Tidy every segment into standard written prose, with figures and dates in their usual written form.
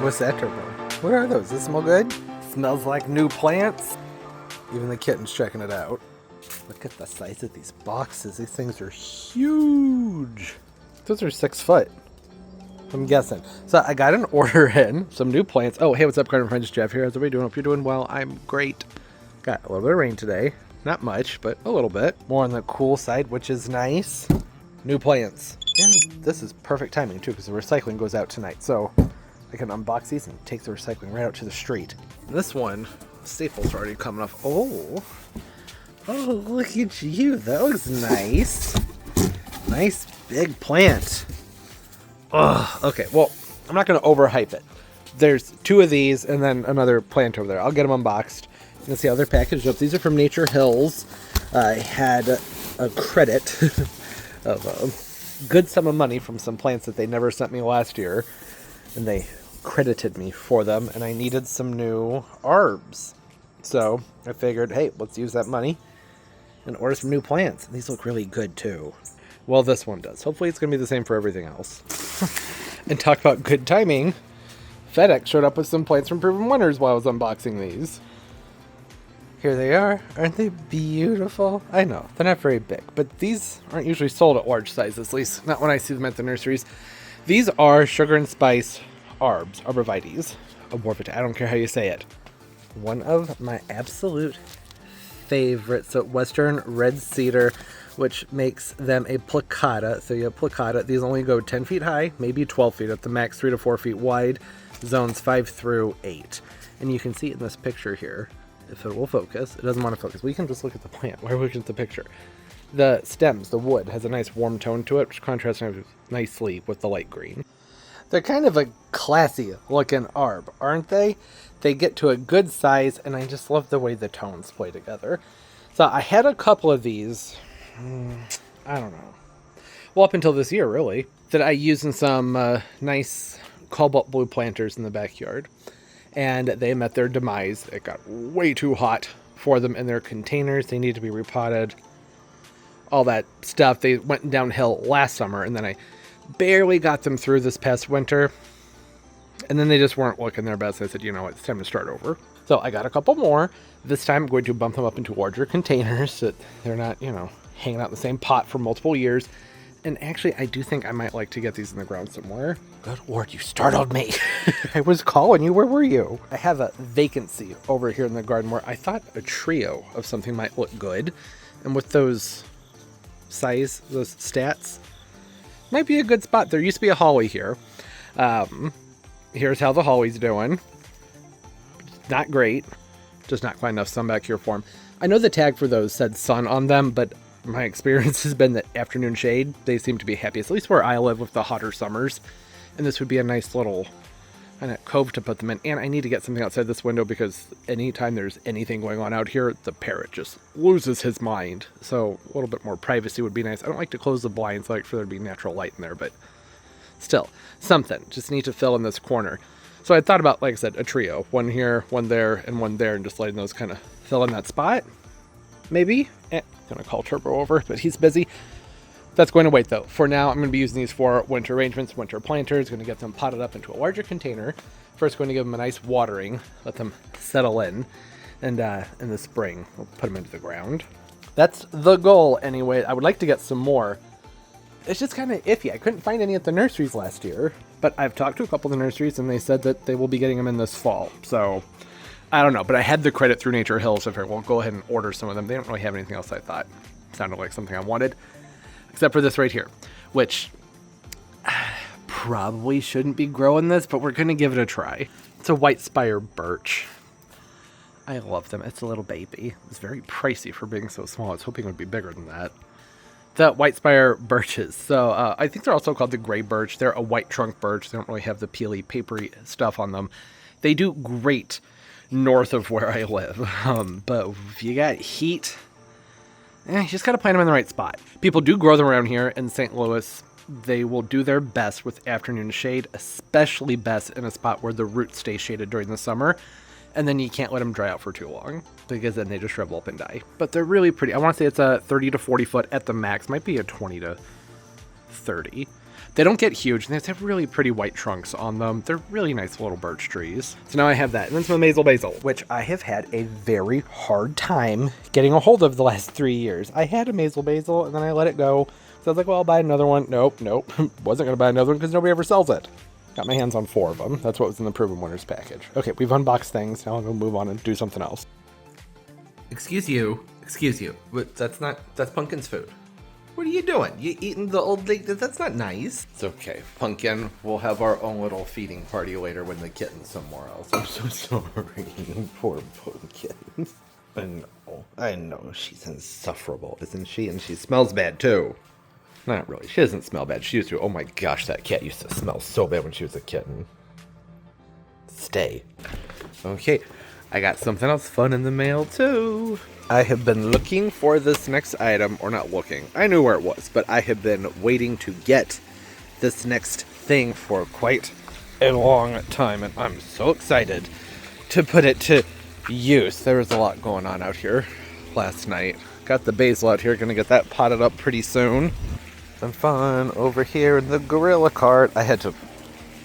What's that, Turbo? What are those? Does it smell good? Smells like new plants. Even the kitten's checking it out. Look at the size of these boxes. These things are huge. Those are 6 foot, I'm guessing. So I got an order in, some new plants. Oh, hey, what's up, Garden Friends? Jeff here. How's everybody doing? Hope you're doing well. I'm great. Got a little bit of rain today. Not much, but a little bit. More on the cool side, which is nice. New plants. And this is perfect timing, too, because the recycling goes out tonight. So I can unbox these and take the recycling right out to the street. This one, staples are already coming off. Oh, look at you. That looks nice. Nice big plant. Oh, okay. Well, I'm not going to overhype it. There's 2 of these and then another plant over there. I'll get them unboxed. You can see how they're packaged up. These are from Nature Hills. I had a credit of a good sum of money from some plants that they never sent me last year. And they credited me for them. And I needed some new arbs. So I figured, hey, let's use that money and order some new plants. And these look really good, too. Well, this one does. Hopefully it's going to be the same for everything else. And talk about good timing. FedEx showed up with some plants from Proven Winners while I was unboxing these. Here they are. Aren't they beautiful? I know, they're not very big, but these aren't usually sold at large sizes, at least not when I see them at the nurseries. These are sugar and spice arbs, arborvitaes, I don't care how you say it. One of my absolute favorites, so Western Red Cedar, which makes them a placata. So you have placata. These only go 10 feet high, maybe 12 feet at the max, 3 to 4 feet wide, zones 5 through 8. And you can see in this picture here, if it will focus, it doesn't want to focus. We can just look at the plant. Why are we looking at the picture? The stems, the wood, has a nice warm tone to it, which contrasts nicely with the light green. They're kind of a classy looking arb, aren't they? They get to a good size, and I just love the way the tones play together. So I had a couple of these, I don't know, well, up until this year, really, that I used in some nice cobalt blue planters in the backyard. And they met their demise. It got way too hot for them in their containers. They need to be repotted. All that stuff. They went downhill last summer, and then I barely got them through this past winter. And then they just weren't looking their best. I said, you know what, it's time to start over. So I got a couple more. This time I'm going to bump them up into larger containers so that they're not, hanging out in the same pot for multiple years. And actually, I do think I might like to get these in the ground somewhere. Good Lord, you startled me. I was calling you. Where were you? I have a vacancy over here in the garden where I thought a trio of something might look good. And with those size, those stats, might be a good spot. There used to be a holly here. Here's how the holly's doing. Not great. Just not quite enough sun back here for them. I know the tag for those said sun on them, but my experience has been that afternoon shade, they seem to be happiest, at least where I live with the hotter summers. And this would be a nice little kind of cove to put them in. And I need to get something outside this window because anytime there's anything going on out here, the parrot just loses his mind. So a little bit more privacy would be nice. I don't like to close the blinds. I like for there to be natural light in there, but still, something. Just need to fill in this corner. So I thought about, like I said, a trio. One here, one there, and just letting those kind of fill in that spot. Maybe. Gonna call Turbo over, but he's busy. That's going to wait, though. For now, I'm going to be using these for winter arrangements, winter planters. Going to get them potted up into a larger container. First, going to give them a nice watering, let them settle in, and in the spring, we'll put them into the ground. That's the goal, anyway. I would like to get some more. It's just kind of iffy. I couldn't find any at the nurseries last year, but I've talked to a couple of the nurseries, and they said that they will be getting them in this fall. So I don't know, but I had the credit through Nature Hills, so I figured, well, go ahead and order some of them. They don't really have anything else I thought sounded like something I wanted, except for this right here, which probably shouldn't be growing this, but we're going to give it a try. It's a white spire birch. I love them. It's a little baby. It's very pricey for being so small. I was hoping it would be bigger than that. The white spire birches. So I think they're also called the gray birch. They're a white trunk birch. They don't really have the peely, papery stuff on them. They do great north of where I live. But if you got heat, you just got to plant them in the right spot. People do grow them around here in St. Louis. They will do their best with afternoon shade, especially best in a spot where the roots stay shaded during the summer. And then you can't let them dry out for too long because then they just shrivel up and die. But they're really pretty. I want to say it's a 30 to 40 foot at the max. Might be a 20 to 30. They don't get huge, and they have really pretty white trunks on them. They're really nice little birch trees. So now I have that. And then some mazel basil, which I have had a very hard time getting a hold of the last 3 years. I had a mazel basil, and then I let it go. So I was like, well, I'll buy another one. Nope. Wasn't going to buy another one because nobody ever sells it. Got my hands on 4 of them. That's what was in the Proven Winners package. Okay, we've unboxed things. Now I'm going to move on and do something else. Excuse you. But that's Pumpkin's food. What are you doing? You eating the old thing? That's not nice. It's okay. Pumpkin, we'll have our own little feeding party later when the kitten's somewhere else. I'm so sorry. Poor Pumpkin. I know. She's insufferable, isn't she? And she smells bad, too. Not really. She doesn't smell bad. She used to. Oh my gosh, that cat used to smell so bad when she was a kitten. Stay. Okay. I got something else fun in the mail, too. I have been looking for this next item, or not looking. I knew where it was, but I have been waiting to get this next thing for quite a long time, and I'm so excited to put it to use. There was a lot going on out here last night. Got the basil out here, gonna get that potted up pretty soon. Some fun over here in the gorilla cart. I had to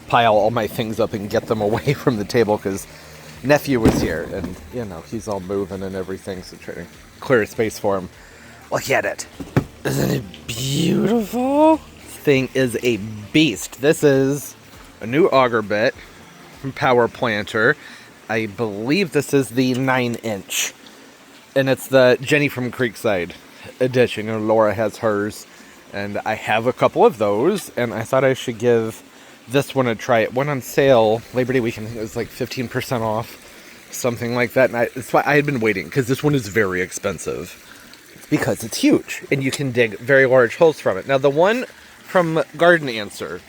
pile all my things up and get them away from the table because nephew was here, and you know, he's all moving and everything, so trying to clear space for him. Look at it. Isn't it beautiful? This thing is a beast. This is a new auger bit from Power Planter. I believe this is the 9-inch, and it's the Jenny from Creekside edition. You know, Laura has hers, and I have a couple of those, and I thought I should give this one a try. It went on sale Labor Day weekend. I think it was like 15% off, something like that. And that's why I had been waiting, because this one is very expensive. It's because it's huge, and you can dig very large holes from it. Now, the one from Garden Answer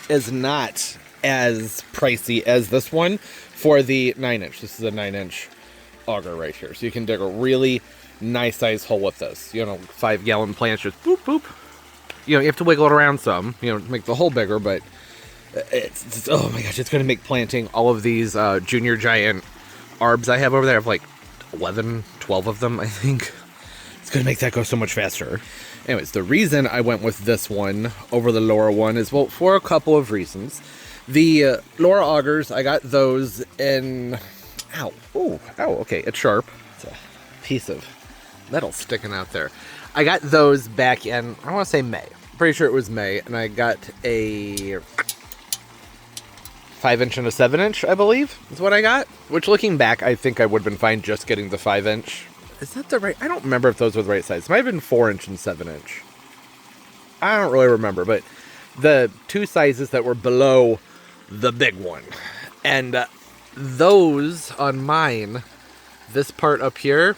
is not as pricey as this one for the 9-inch. This is a 9-inch auger right here. So you can dig a really nice size hole with this. You know, 5-gallon plants, just boop, boop. You know, you have to wiggle it around some, you know, to make the hole bigger, but it's oh my gosh, it's going to make planting all of these junior giant arbs I have over there. I have like 11, 12 of them, I think. It's going to make that go so much faster. Anyways, the reason I went with this one over the Laura one is, well, for a couple of reasons. The Laura augers, I got those in, okay, it's sharp. It's a piece of metal sticking out there. I got those back in, I want to say May. Pretty sure it was May, and I got a 5-inch and a 7-inch, I believe, is what I got. Which, looking back, I think I would have been fine just getting the 5-inch. Is that the right? I don't remember if those were the right size. It might have been 4-inch and 7-inch. I don't really remember, but the two sizes that were below the big one. And those on mine, this part up here,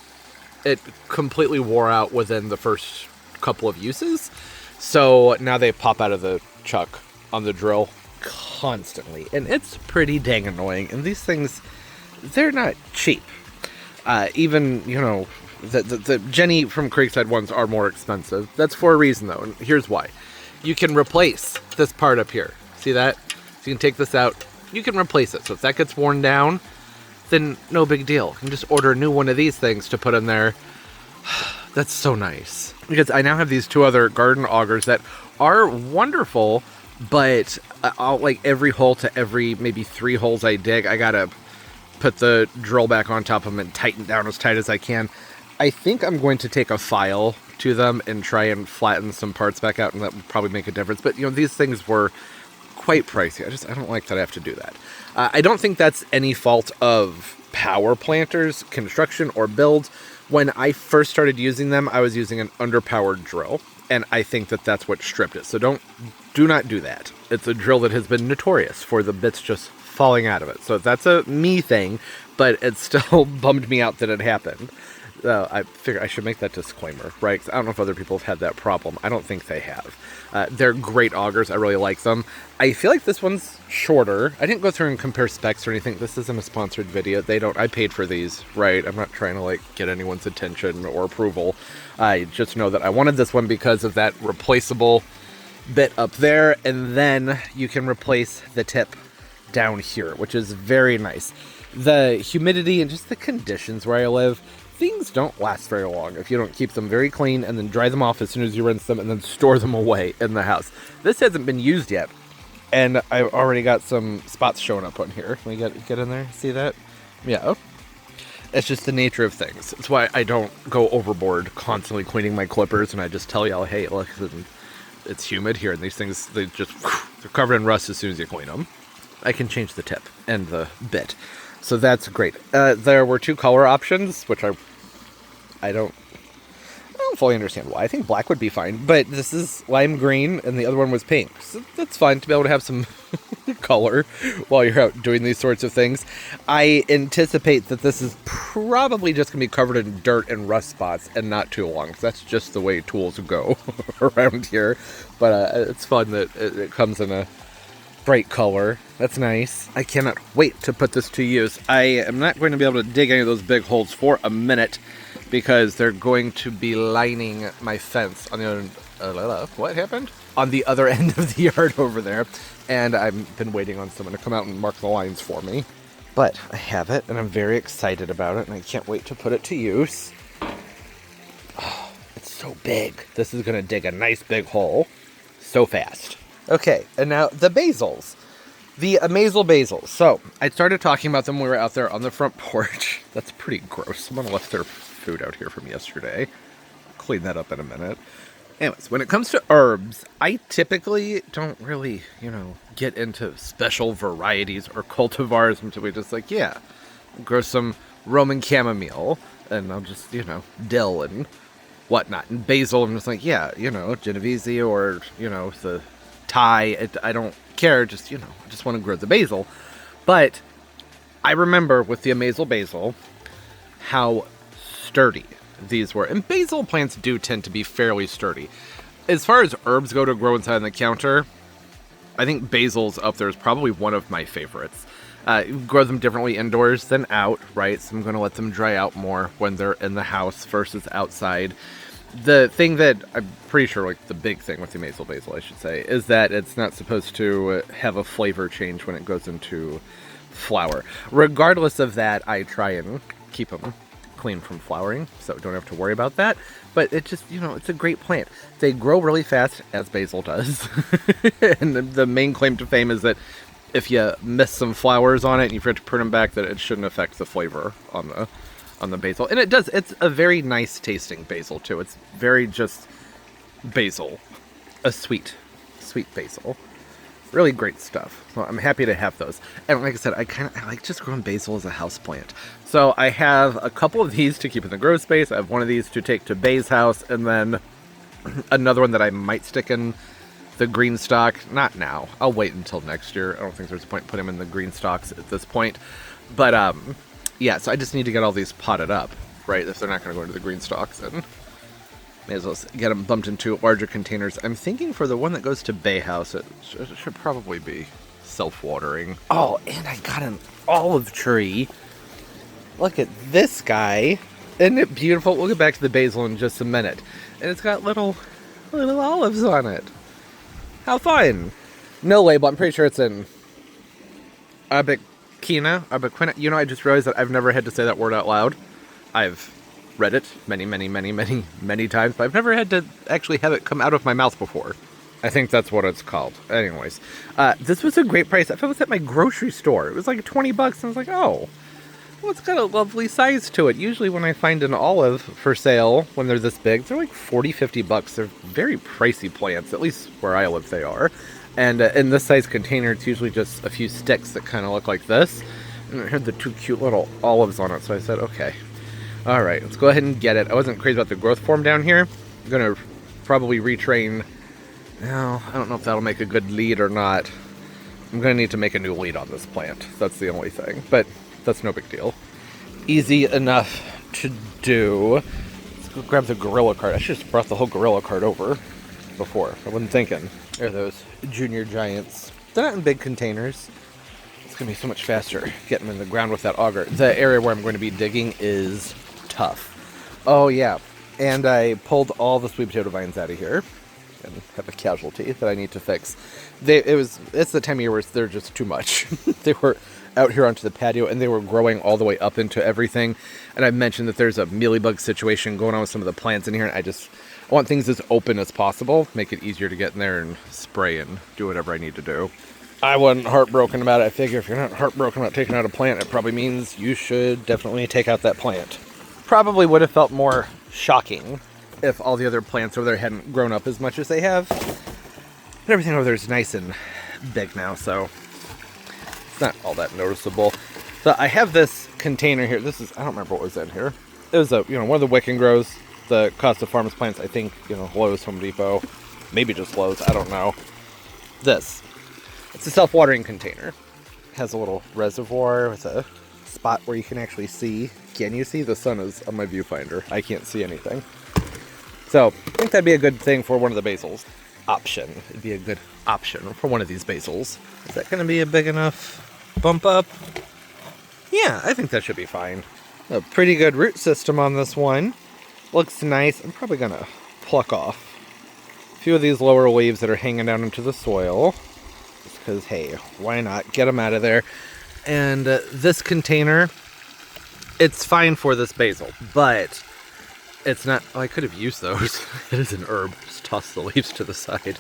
it completely wore out within the first couple of uses. So now they pop out of the chuck on the drill constantly, and it's pretty dang annoying. And these things, they're not cheap. Even, you know, the Jenny from Creekside ones are more expensive. That's for a reason, though, and here's why. You can replace this part up here. See that? So you can take this out. You can replace it. So if that gets worn down, then no big deal. You can just order a new one of these things to put in there. That's so nice. Because I now have these 2 other garden augers that are wonderful, but I'll, like, every hole to every maybe 3 holes I dig, I gotta put the drill back on top of them and tighten down as tight as I can. I think I'm going to take a file to them and try and flatten some parts back out, and that would probably make a difference. But, you know, these things were quite pricey. I don't like that I have to do that. I don't think that's any fault of Power Planter's construction or build. When I first started using them, I was using an underpowered drill, and I think that that's what stripped it. So do not do that. It's a drill that has been notorious for the bits just falling out of it. So that's a me thing, but it still bummed me out that it happened. I figure I should make that disclaimer, right? 'Cause I don't know if other people have had that problem. I don't think they have. They're great augers. I really like them. I feel like this one's shorter. I didn't go through and compare specs or anything. This isn't a sponsored video. I paid for these, right? I'm not trying to, like, get anyone's attention or approval. I just know that I wanted this one because of that replaceable bit up there, and then you can replace the tip down here, which is very nice. The humidity and just the conditions where I live, things don't last very long if you don't keep them very clean and then dry them off as soon as you rinse them and then store them away in the house. This hasn't been used yet, and I've already got some spots showing up on here. Can we get in there? See that? Yeah. It's just the nature of things. It's why I don't go overboard constantly cleaning my clippers, and I just tell y'all, hey, look, it's humid here, and these things, they're covered in rust as soon as you clean them. I can change the tip and the bit. So that's great. There were 2 color options, which I don't fully understand why. I think black would be fine, but this is lime green, and the other one was pink. So that's fun to be able to have some color while you're out doing these sorts of things. I anticipate that this is probably just going to be covered in dirt and rust spots and not too long, because that's just the way tools go around here. But it's fun that it comes in a bright color. That's nice. I cannot wait to put this to use. I am not going to be able to dig any of those big holes for a minute because they're going to be lining my fence on the other, what happened? On the other end of the yard over there. And I've been waiting on someone to come out and mark the lines for me. But I have it, and I'm very excited about it, and I can't wait to put it to use. Oh, it's so big. This is going to dig a nice big hole so fast. Okay, and now the basils. The Amazel basils. So, I started talking about them when we were out there on the front porch. That's pretty gross. Someone left their food out here from yesterday. Clean that up in a minute. Anyways, when it comes to herbs, I typically don't really, get into special varieties or cultivars until we just grow some Roman chamomile, and I'll just, dill and whatnot. And basil, I'm just Genovese or, the Thai. I don't care, just, I just want to grow the basil. But I remember with the Amazel basil how sturdy these were. And basil plants do tend to be fairly sturdy. As far as herbs go to grow inside on the counter, I think basil's up there is probably one of my favorites. Grow them differently indoors than out, right? So I'm going to let them dry out more when they're in the house versus outside. The thing that I'm pretty sure, the big thing with the Amazel basil, I should say, is that it's not supposed to have a flavor change when it goes into flower. Regardless of that, I try and keep them clean from flowering, so don't have to worry about that. But it just, it's a great plant. They grow really fast, as basil does. And the main claim to fame is that if you miss some flowers on it and you forget to prune them back, that it shouldn't affect the flavor on the basil. And it does. It's a very nice tasting basil too. It's very just basil. A sweet basil. Really great stuff. So I'm happy to have those. And like I said, I like just growing basil as a house plant. So I have a couple of these to keep in the grow space. I have one of these to take to Bay's house, and then another one that I might stick in the green stock. Not now. I'll wait until next year. I don't think there's a point putting them in the green stocks at this point. But yeah, so I just need to get all these potted up, right? If they're not going to go into the green stocks, then may as well get them bumped into larger containers. I'm thinking for the one that goes to Bay House, it should probably be self-watering. Oh, and I got an olive tree. Look at this guy. Isn't it beautiful? We'll get back to the basil in just a minute. And it's got little olives on it. How fun. No label. I'm pretty sure it's in Abequina. I just realized that I've never had to say that word out loud. I've read it many times, but I've never had to actually have it come out of my mouth before. I think that's what it's called. Anyways, this was a great price. If I was at my grocery store, it was like $20, and I was like, oh, well, it's got a lovely size to it. Usually when I find an olive for sale, when they're this big, they're like $40-50. They're very pricey plants, at least where I live they are. And in this size container, it's usually just a few sticks that kind of look like this. And it had the 2 cute little olives on it, so I said, okay. All right, let's go ahead and get it. I wasn't crazy about the growth form down here. I'm going to probably retrain. Well, I don't know if that'll make a good lead or not. I'm going to need to make a new lead on this plant. That's the only thing, but that's no big deal. Easy enough to do. Let's go grab the Gorilla cart. I should have brought the whole Gorilla cart over before. I wasn't thinking. There are those junior giants. They're not in big containers. It's going to be so much faster getting them in the ground with that auger. The area where I'm going to be digging is tough. Oh, yeah. And I pulled all the sweet potato vines out of here. and have a casualty that I need to fix. It's the time of year where they're just too much. They were out here onto the patio, and they were growing all the way up into everything. And I mentioned that there's a mealybug situation going on with some of the plants in here, and I want things as open as possible, make it easier to get in there and spray and do whatever I need to do. I wasn't heartbroken about it. I figure if you're not heartbroken about taking out a plant, it probably means you should definitely take out that plant. Probably would have felt more shocking if all the other plants over there hadn't grown up as much as they have. And everything over there is nice and big now, so it's not all that noticeable. So I have this container here. I don't remember what was in here. It was one of the Wick and Grows, the Cost of Farms plants. I think, Lowe's, Home Depot, maybe just Lowe's. I don't know. It's a self-watering container. It has a little reservoir with a spot where you can actually see. Can you see? The sun is on my viewfinder. I can't see anything. So I think that'd be a good thing for one of the basils. It'd be a good option for one of these basils. Is that going to be a big enough bump up? Yeah, I think that should be fine. A pretty good root system on this one. Looks nice. I'm probably going to pluck off a few of these lower leaves that are hanging down into the soil. Just because, hey, why not? Get them out of there. And this container, it's fine for this basil, but it's not. Oh, I could have used those. It is an herb. Just toss the leaves to the side.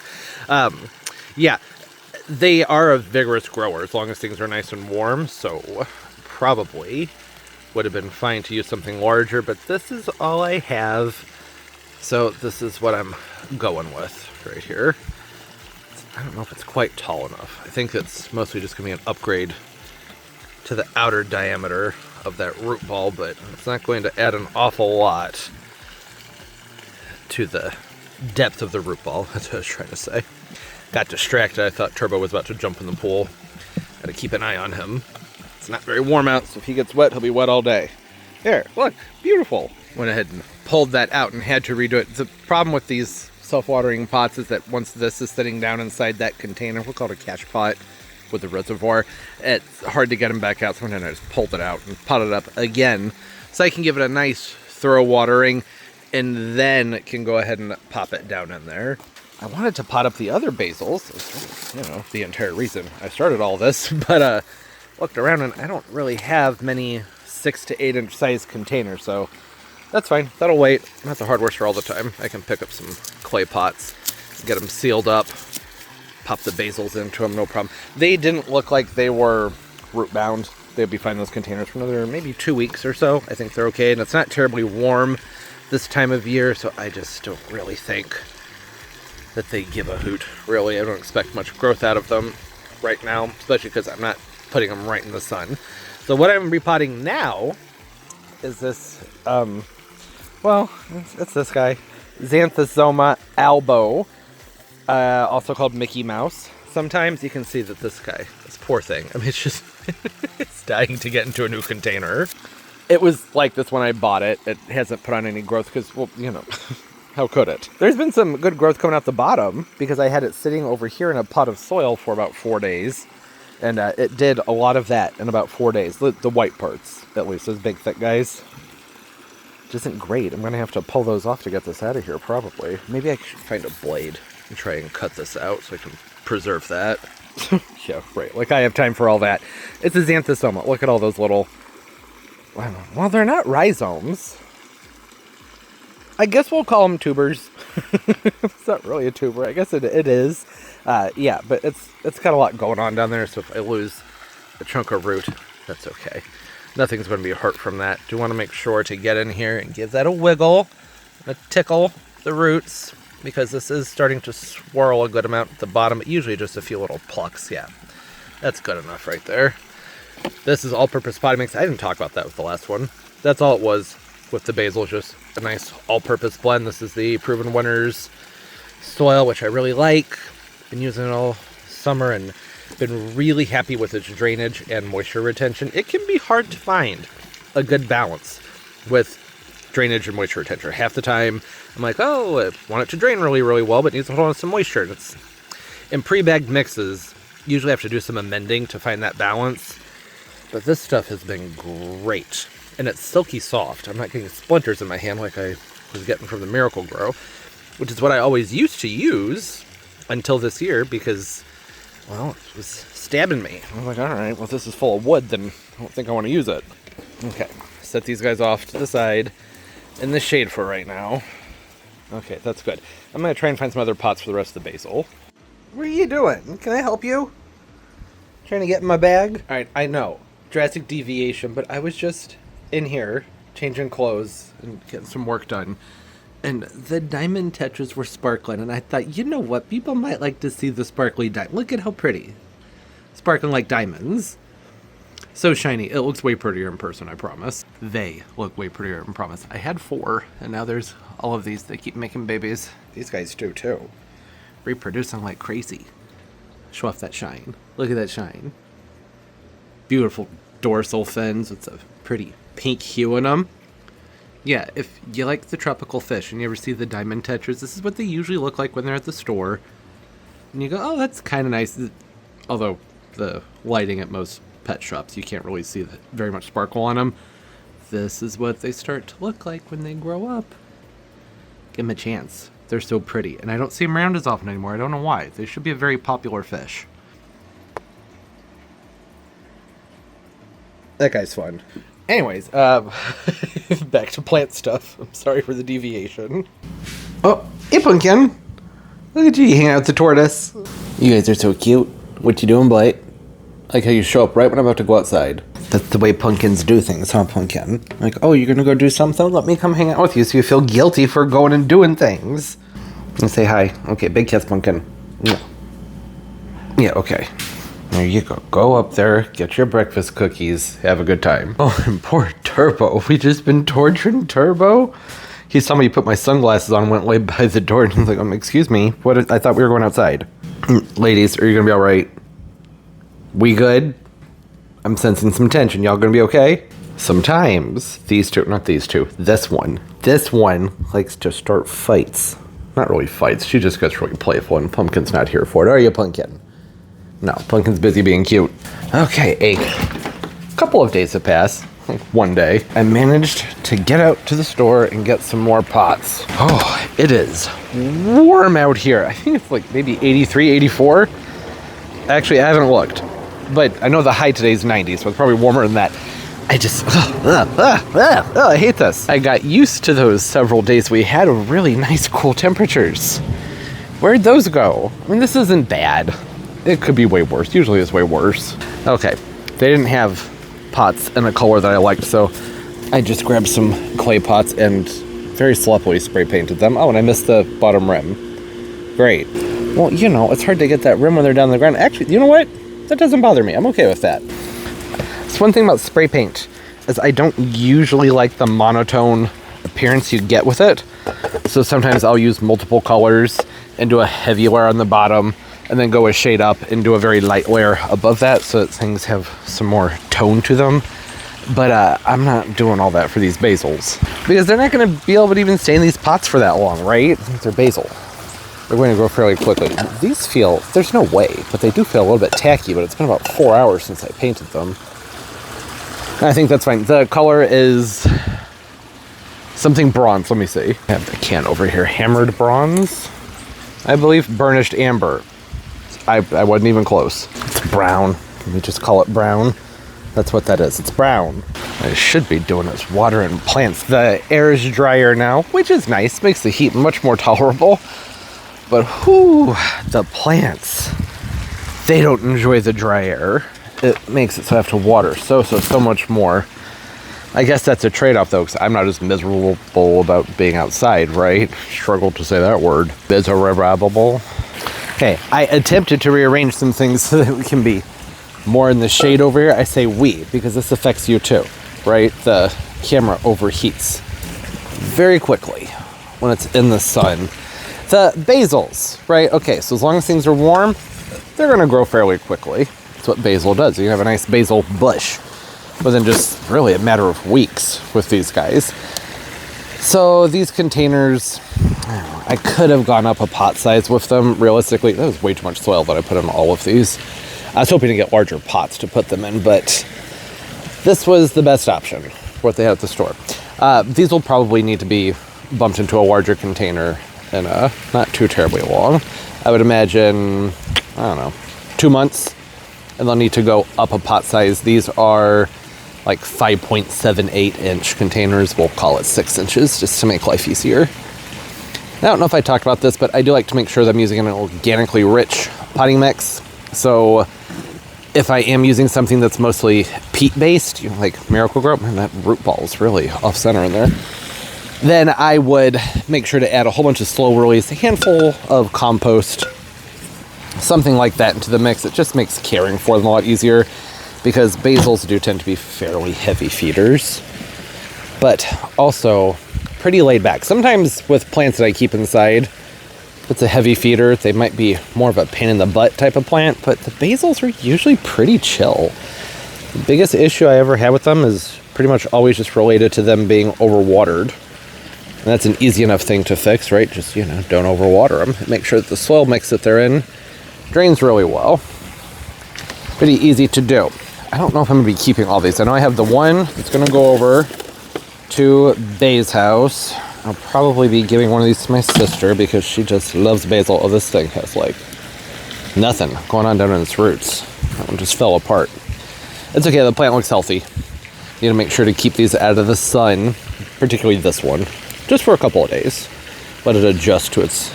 Yeah, they are a vigorous grower as long as things are nice and warm. So probably would have been fine to use something larger, but this is all I have. So this is what I'm going with right here. I don't know if it's quite tall enough. I think it's mostly just going to be an upgrade to the outer diameter of that root ball, but it's not going to add an awful lot to the depth of the root ball. That's what I was trying to say. Got distracted. I thought Turbo was about to jump in the pool. Got to keep an eye on him. It's not very warm out, so if he gets wet, he'll be wet all day. There, look, beautiful. Went ahead and pulled that out and had to redo it. The problem with these self-watering pots is that once this is sitting down inside that container, we'll call it a cash pot with the reservoir, it's hard to get them back out. Sometimes I just pulled it out and potted it up again so I can give it a nice thorough watering, and then it can go ahead and pop it down in there. I wanted to pot up the other basils. It's, the entire reason I started all this, but looked around and I don't really have many 6 to 8 inch size containers, so that's fine. That'll wait. I'm at the hardware store all the time. I can pick up some clay pots, get them sealed up, pop the basils into them, no problem. They didn't look like they were root bound. They'd be fine in those containers for another maybe 2 weeks or so. I think they're okay, and it's not terribly warm this time of year, so I just don't really think that they give a hoot. Really, I don't expect much growth out of them right now, especially because I'm not putting them right in the sun. So what I'm repotting now is this, it's this guy, Xanthosoma albo, also called Mickey Mouse. Sometimes you can see that this guy, this poor thing, I mean, it's just, it's dying to get into a new container. It was like this when I bought it. It hasn't put on any growth because, how could it? There's been some good growth coming out the bottom because I had it sitting over here in a pot of soil for about 4 days. And it did a lot of that in about 4 days. The white parts, at least, those big thick guys. Which isn't great. I'm going to have to pull those off to get this out of here, probably. Maybe I should find a blade and try and cut this out so I can preserve that. Yeah, right. Like I have time for all that. It's a Xanthosoma. Look at all those little... Well, they're not rhizomes. I guess we'll call them tubers. It's not really a tuber. I guess it is. Yeah, but it's got a lot going on down there, so if I lose a chunk of root, that's okay. Nothing's going to be hurt from that. Do want to make sure to get in here and give that a wiggle, a tickle the roots, because this is starting to swirl a good amount at the bottom, but usually just a few little plucks. Yeah, that's good enough right there. This is all-purpose potting mix. I didn't talk about that with the last one. That's all it was with the basil, just a nice all-purpose blend. This is the Proven Winners soil, which I really like. Been using it all summer and been really happy with its drainage and moisture retention. It can be hard to find a good balance with drainage and moisture retention. Half the time, I'm like, oh, I want it to drain really, really well, but it needs to hold on to some moisture. And it's in pre-bagged mixes, usually have to do some amending to find that balance. But this stuff has been great. And it's silky soft. I'm not getting splinters in my hand like I was getting from the Miracle Grow. which is what I always used to use until this year because, well, it was stabbing me. I was like, all right, well, if this is full of wood, then I don't think I want to use it. Okay, set these guys off to the side in the shade for right now. Okay, that's good. I'm going to try and find some other pots for the rest of the basil. What are you doing? Can I help you? Trying to get in my bag? All right, I know. Drastic deviation, but I was just in here changing clothes and getting some work done. And the diamond tetras were sparkling, and I thought, you know what? People might like to see the sparkly diamond. Look at how pretty. Sparkling like diamonds. So shiny. It looks way prettier in person, I promise. They look way prettier, I promise. I had 4, and now there's all of these. They keep making babies. These guys do, too. Reproducing like crazy. Show off that shine. Look at that shine. Beautiful dorsal fins with a pretty pink hue in them. Yeah, if you like the tropical fish and you ever see the diamond tetras, this is what they usually look like when they're at the store. And you go, oh, that's kind of nice. Although the lighting at most pet shops, you can't really see that very much sparkle on them. This is what they start to look like when they grow up. Give them a chance. They're so pretty. And I don't see them around as often anymore. I don't know why. They should be a very popular fish. That guy's fun. Anyways, back to plant stuff. I'm sorry for the deviation. Oh, hey, Pumpkin. Look at you hanging out with the tortoise. You guys are so cute. What you doing, Blight? Like how you show up right when I'm about to go outside. That's the way pumpkins do things, huh, Pumpkin? Like, oh, you're gonna go do something? Let me come hang out with you so you feel guilty for going and doing things. And say hi. Okay, big kiss, Pumpkin. Yeah. Yeah, okay. There you go. Go up there, get your breakfast cookies, have a good time. Oh, and poor Turbo. We just been torturing Turbo. He saw me put my sunglasses on, went way by the door, and he's like, excuse me, what? I thought we were going outside. Ladies, are you gonna be all right? We good? I'm sensing some tension. Y'all gonna be okay? Sometimes these two, not these two, this one likes to start fights. Not really fights. She just gets really playful, and Pumpkin's not here for it. Are you, Pumpkin? No, Pumpkin's busy being cute. Okay, a couple of days have passed. Like one day, I managed to get out to the store and get some more pots. Oh, it is warm out here. I think it's like maybe 83, 84. Actually, I haven't looked, but I know the high today is 90, so it's probably warmer than that. I just, I hate this. I got used to those several days we had of really nice, cool temperatures. Where'd those go? I mean, this isn't bad. It could be way worse. Usually it's way worse. Okay, they didn't have pots in a color that I liked, so I just grabbed some clay pots and very sloppily spray painted them. Oh, and I missed the bottom rim. Great. Well, you know, it's hard to get that rim when they're down on the ground. Actually, you know what? That doesn't bother me. I'm okay with that. It's one thing about spray paint is I don't usually like the monotone appearance you get with it. So sometimes I'll use multiple colors and do a heavy layer on the bottom and then go a shade up and do a very light layer above that so that things have some more tone to them. But I'm not doing all that for these basils because they're not going to be able to even stay in these pots for that long, right? They're basil. They're going to grow fairly quickly. These feel, there's no way, but they do feel a little bit tacky, but it's been about 4 hours since I painted them. I think that's fine. The color is something bronze. Let me see. I have the can over here. Hammered bronze, I believe. Burnished amber. I wasn't even close. It's brown. Let me just call it brown. That's what that is. It's brown. What I should be doing is watering plants. The air is drier now, which is nice. Makes the heat much more tolerable. But whoo, the plants, they don't enjoy the dry air. It makes it so I have to water so much more. I guess that's a trade-off, though, because I'm not as miserable about being outside, right? Struggled to say that word. Miserable. Okay, I attempted to rearrange some things so that we can be more in the shade over here. I say we, because this affects you too, right? The camera overheats very quickly when it's in the sun. The basils, right? Okay, so as long as things are warm, they're going to grow fairly quickly. That's what basil does. You have a nice basil bush within just really a matter of weeks with these guys. So these containers, I could have gone up a pot size with them. Realistically, that was way too much soil that I put in all of these. I was hoping to get larger pots to put them in, but this was the best option for what they had at the store. These will probably need to be bumped into a larger container and not too terribly long. I would imagine, I don't know, 2 months, and they'll need to go up a pot size. These are like 5.78 inch containers. We'll call it 6 inches just to make life easier. I don't know if I talked about this, but I do like to make sure that I'm using an organically rich potting mix. So if I am using something that's mostly peat-based, you know, like Miracle-Gro, man, that root ball is really off-center in there, then I would make sure to add a whole bunch of slow release, a handful of compost, something like that into the mix. It just makes caring for them a lot easier because basils do tend to be fairly heavy feeders, but also pretty laid back. Sometimes with plants that I keep inside, if it's a heavy feeder, they might be more of a pain in the butt type of plant, but the basils are usually pretty chill. The biggest issue I ever had with them is pretty much always just related to them being overwatered. And that's an easy enough thing to fix, right? Just, you know, don't overwater them. Make sure that the soil mix that they're in drains really well. Pretty easy to do. I don't know if I'm going to be keeping all these. I know I have the one that's going to go over to Bay's house. I'll probably be giving one of these to my sister because she just loves basil. Oh, this thing has like nothing going on down in its roots. That one just fell apart. It's okay, the plant looks healthy. You need to make sure to keep these out of the sun, particularly this one, just for a couple of days. Let it adjust to its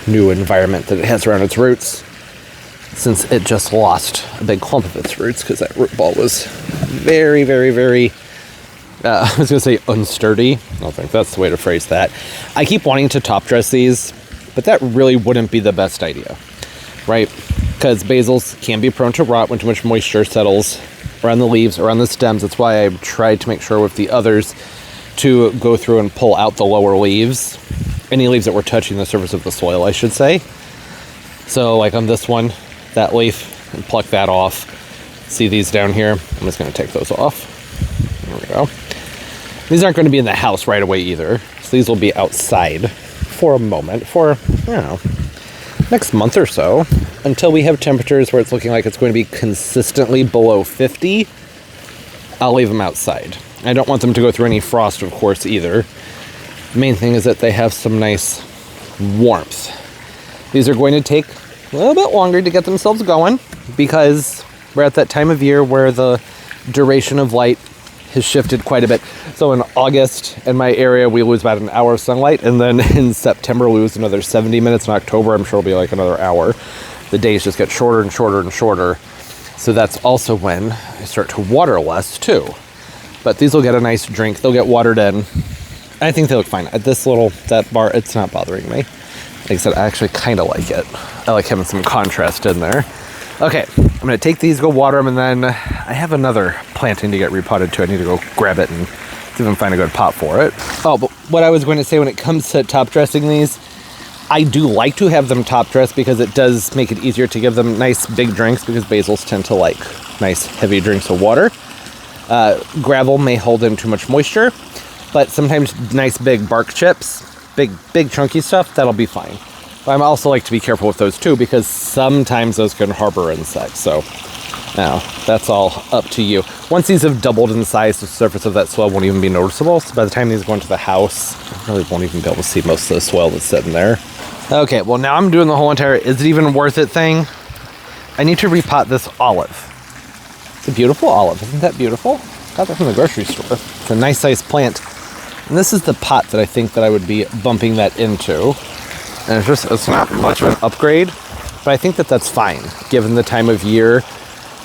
new environment that it has around its roots, since it just lost a big clump of its roots because that root ball was very, very, very, I was going to say unsturdy. I don't think that's the way to phrase that. I keep wanting to top dress these, but that really wouldn't be the best idea, right? Because basils can be prone to rot when too much moisture settles around the leaves, around the stems. That's why I tried to make sure with the others to go through and pull out the lower leaves. Any leaves that were touching the surface of the soil, I should say. So like on this one, that leaf, and pluck that off. See these down here? I'm just going to take those off. There we go. These aren't going to be in the house right away either. So these will be outside for a moment, for, I don't know, next month or so, until we have temperatures where it's looking like it's going to be consistently below 50. I'll leave them outside. I don't want them to go through any frost, of course, either. The main thing is that they have some nice warmth. These are going to take a little bit longer to get themselves going because we're at that time of year where the duration of light has shifted quite a bit. So in August in my area, we lose about an hour of sunlight, and then in September, we lose another 70 minutes. In October, I'm sure it'll be like another hour. The days just get shorter and shorter and shorter. So that's also when I start to water less too. But these will get a nice drink. They'll get watered in. I think they look fine. At this little, that bar, it's not bothering me. Like I said, I actually kind of like it. I like having some contrast in there. Okay, I'm going to take these, go water them, and then I have another planting to get repotted too. I need to go grab it and see if I can find a good pot for it. Oh, but what I was going to say when it comes to top dressing these, I do like to have them top dressed because it does make it easier to give them nice big drinks because basils tend to like nice heavy drinks of water. Gravel may hold in too much moisture, but sometimes nice big bark chips, big chunky stuff, that'll be fine. But I also like to be careful with those too because sometimes those can harbor insects. So now that's all up to you. Once these have doubled in size, the surface of that soil won't even be noticeable. So by the time these go into the house, I really won't even be able to see most of the soil that's sitting there. Okay, well now I'm doing the whole entire is it even worth it thing. I need to repot this olive. It's a beautiful olive. Isn't that beautiful? Got that from the grocery store. It's a nice sized plant. And this is the pot that I think that I would be bumping that into. And it's not much of an upgrade, but I think that that's fine, given the time of year.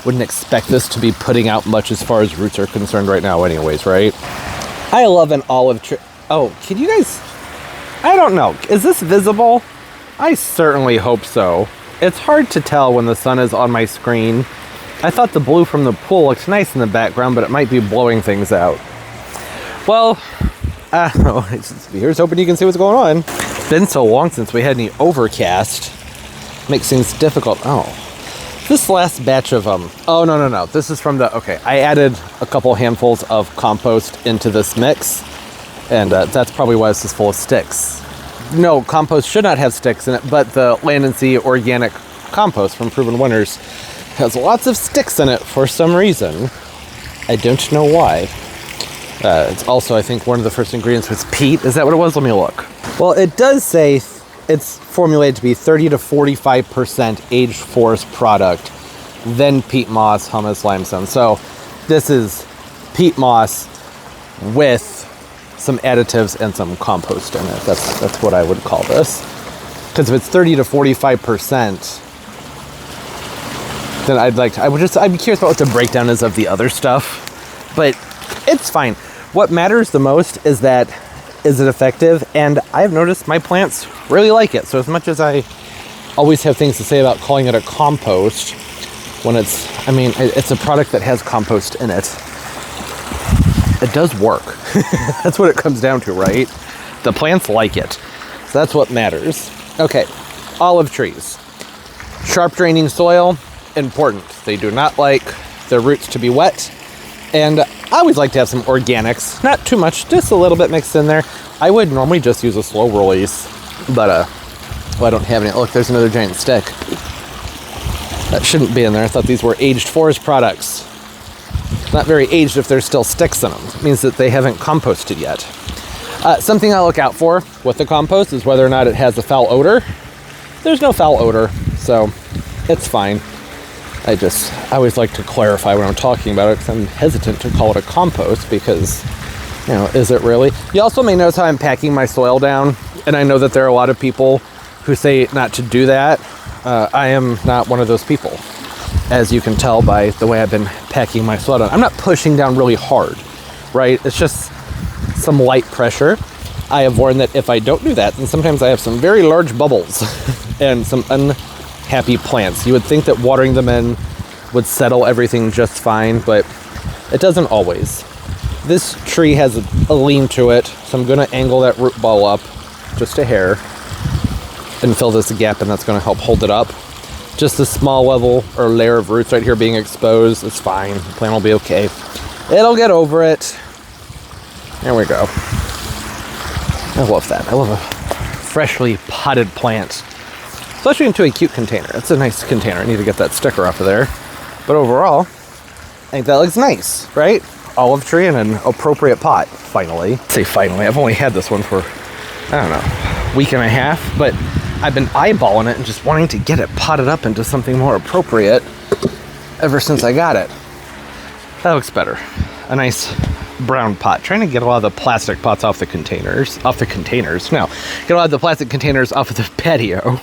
Wouldn't expect this to be putting out much as far as roots are concerned right now anyways, right? I love an olive tree. Oh, can you guys, I don't know. Is this visible? I certainly hope so. It's hard to tell when the sun is on my screen. I thought the blue from the pool looked nice in the background, but it might be blowing things out. Well, I don't know. Here's hoping you can see what's going on. It's been so long since we had any overcast. Makes things difficult. Oh, this last batch of oh no, this is from the, okay, I added a couple handfuls of compost into this mix, and that's probably why this is full of sticks. No, compost should not have sticks in it, but the Land and Sea organic compost from Proven Winners has lots of sticks in it for some reason. I don't know why. It's also, I think, one of the first ingredients was peat. Is that what it was? Let me look. Well, it does say it's formulated to be 30 to 45% aged forest product, then peat moss, humus, limestone. So this is peat moss with some additives and some compost in it. That's what I would call this. Because if it's 30 to 45%, then I'd be curious about what the breakdown is of the other stuff. But it's fine. What matters the most is is it effective? And I've noticed my plants really like it. So as much as I always have things to say about calling it a compost, when it's a product that has compost in it, it does work. That's what it comes down to, right? The plants like it. So that's what matters. Okay, olive trees. Sharp draining soil, important. They do not like their roots to be wet. And I always like to have some organics, not too much, just a little bit mixed in there. I would normally just use a slow release, but I don't have any. Look, there's another giant stick. That shouldn't be in there. I thought these were aged forest products. Not very aged if there's still sticks in them. It means that they haven't composted yet. Something I look out for with the compost is whether or not it has a foul odor. There's no foul odor, so it's fine. I always like to clarify when I'm talking about it because I'm hesitant to call it a compost because, is it really? You also may notice how I'm packing my soil down, and I know that there are a lot of people who say not to do that. I am not one of those people, as you can tell by the way I've been packing my soil down. I'm not pushing down really hard, right? It's just some light pressure. I have warned that if I don't do that, then sometimes I have some very large bubbles and some unhappy plants. You would think that watering them in would settle everything just fine, but it doesn't always. This tree has a lean to it, so I'm going to angle that root ball up just a hair and fill this gap, and that's going to help hold it up. Just a small level or layer of roots right here being exposed is fine. The plant will be okay. It'll get over it. There we go. I love that. I love a freshly potted plant, especially into a cute container. It's a nice container. I need to get that sticker off of there. But overall, I think that looks nice, right? Olive tree in an appropriate pot, finally. I say finally. I've only had this one for, I don't know, a week and a half, but I've been eyeballing it and just wanting to get it potted up into something more appropriate ever since I got it. That looks better. A nice brown pot. Trying to get a lot of the plastic pots off the containers. No, get a lot of the plastic containers off of the patio.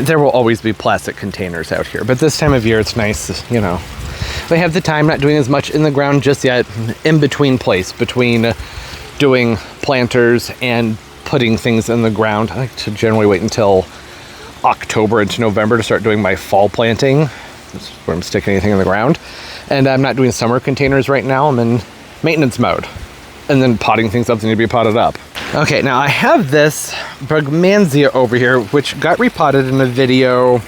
There will always be plastic containers out here, but this time of year it's nice, They have the time, not doing as much in the ground just yet, in between between doing planters and putting things in the ground. I like to generally wait until October into November to start doing my fall planting. That's where I'm sticking anything in the ground. And I'm not doing summer containers right now. I'm in maintenance mode. And then potting things up that need to be potted up. Okay, now I have this Brugmansia over here, which got repotted in a video a